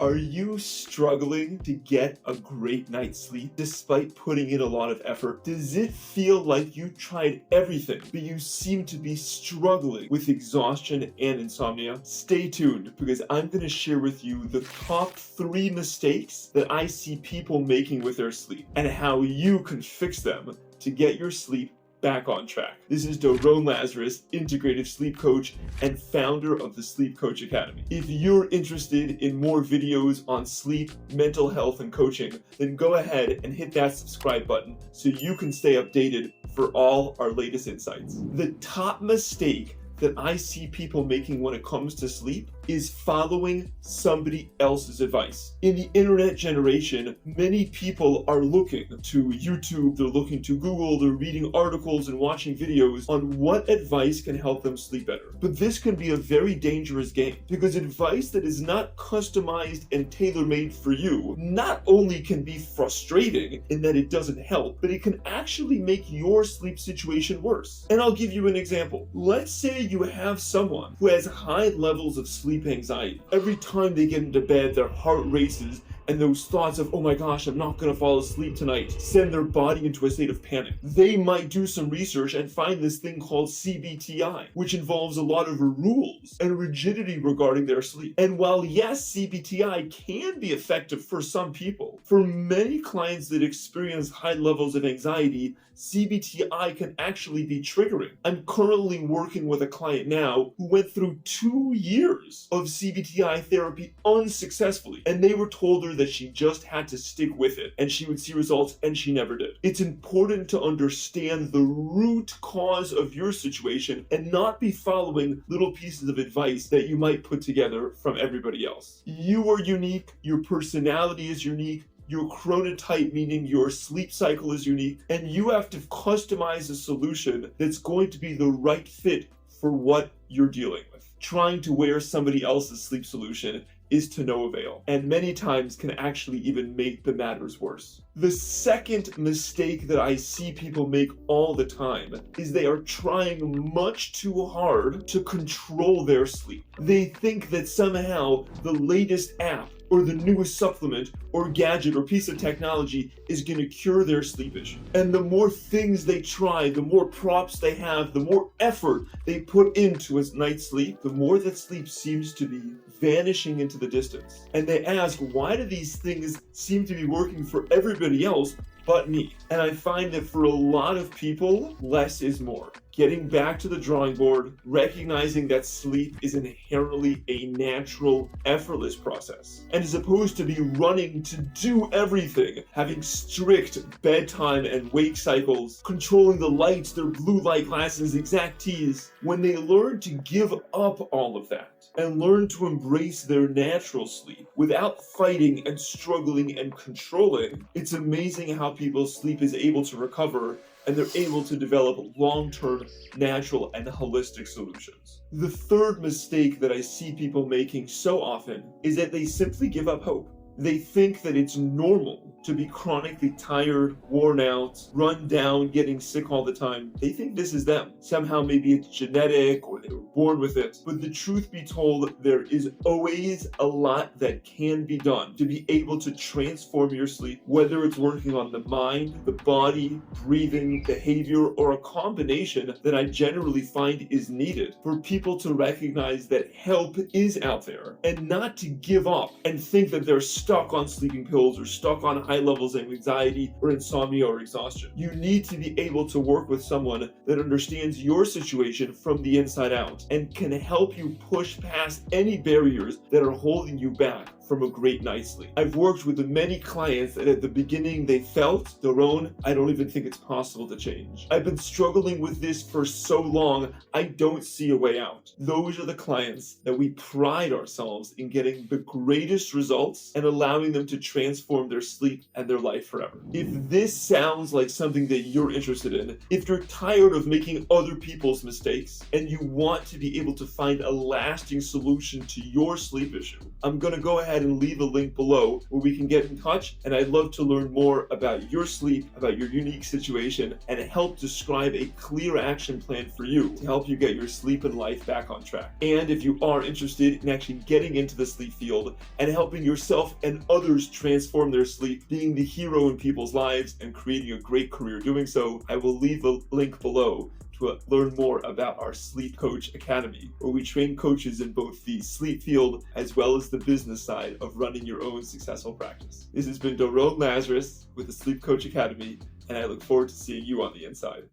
Are you struggling to get a great night's sleep despite putting in a lot of effort? Does it feel like you tried everything, but you seem to be struggling with exhaustion and insomnia? Stay tuned, because I'm going to share with you the top 3 mistakes that I see people making with their sleep and how you can fix them to get your sleep back on track. This is Doron Lazarus, integrative sleep coach and founder of the Sleep Coach Academy. If you're interested in more videos on sleep, mental health, and coaching, then go ahead and hit that subscribe button so you can stay updated for all our latest insights. The top mistake that I see people making when it comes to sleep is following somebody else's advice. In the internet generation, many people are looking to YouTube, they're looking to Google, they're reading articles and watching videos on what advice can help them sleep better. But this can be a very dangerous game, because advice that is not customized and tailor-made for you not only can be frustrating in that it doesn't help, but it can actually make your sleep situation worse. And I'll give you an example. Let's say you have someone who has high levels of sleep anxiety. Every time they get into bed, their heart races, and those thoughts of, oh my gosh, I'm not going to fall asleep tonight, send their body into a state of panic. They might do some research and find this thing called CBTI, which involves a lot of rules and rigidity regarding their sleep. And while yes, CBTI can be effective for some people, for many clients that experience high levels of anxiety, CBTI can actually be triggering. I'm currently working with a client now who went through 2 years of CBTI therapy unsuccessfully, and they were told her that she just had to stick with it and she would see results, and she never did. It's important to understand the root cause of your situation and not be following little pieces of advice that you might put together from everybody else. You are unique, your personality is unique, your chronotype, meaning your sleep cycle, is unique, and you have to customize a solution that's going to be the right fit for what you're dealing with. Trying to wear somebody else's sleep solution is to no avail, and many times can actually even make the matters worse. The second mistake that I see people make all the time is they are trying much too hard to control their sleep. They think that somehow the latest app or the newest supplement or gadget or piece of technology is going to cure their sleep issue. And the more things they try, the more props they have, the more effort they put into a night's sleep, the more that sleep seems to be vanishing into the distance. And they ask, why do these things seem to be working for everybody else but me? And I find that for a lot of people, less is more. Getting back to the drawing board, recognizing that sleep is inherently a natural, effortless process. And as opposed to be running to do everything, having strict bedtime and wake cycles, controlling the lights, their blue light glasses, exact T's, when they learn to give up all of that and learn to embrace their natural sleep without fighting and struggling and controlling, it's amazing how people's sleep is able to recover and they're able to develop long-term, natural, and holistic solutions. The third mistake that I see people making so often is that they simply give up hope. They think that it's normal to be chronically tired, worn out, run down, getting sick all the time. They think this is them. Somehow maybe it's genetic or they were born with it. But the truth be told, there is always a lot that can be done to be able to transform your sleep, whether it's working on the mind, the body, breathing, behavior, or a combination that I generally find is needed for people to recognize that help is out there and not to give up and think that they're stuck on sleeping pills or stuck on high levels of anxiety or insomnia or exhaustion. You need to be able to work with someone that understands your situation from the inside out and can help you push past any barriers that are holding you back from a great night's sleep. I've worked with many clients that at the beginning they felt, Doron, I don't even think it's possible to change. I've been struggling with this for so long, I don't see a way out. Those are the clients that we pride ourselves in getting the greatest results and allowing them to transform their sleep and their life forever. If this sounds like something that you're interested in, if you're tired of making other people's mistakes and you want to be able to find a lasting solution to your sleep issue, I'm going to go ahead ahead and leave a link below where we can get in touch, and I'd love to learn more about your sleep, about your unique situation, and help describe a clear action plan for you to help you get your sleep and life back on track. And if you are interested in actually getting into the sleep field and helping yourself and others transform their sleep, being the hero in people's lives and creating a great career doing so, I will leave a link below to learn more about our Sleep Coach Academy, where we train coaches in both the sleep field as well as the business side of running your own successful practice. This has been Doron Lazarus with the Sleep Coach Academy, and I look forward to seeing you on the inside.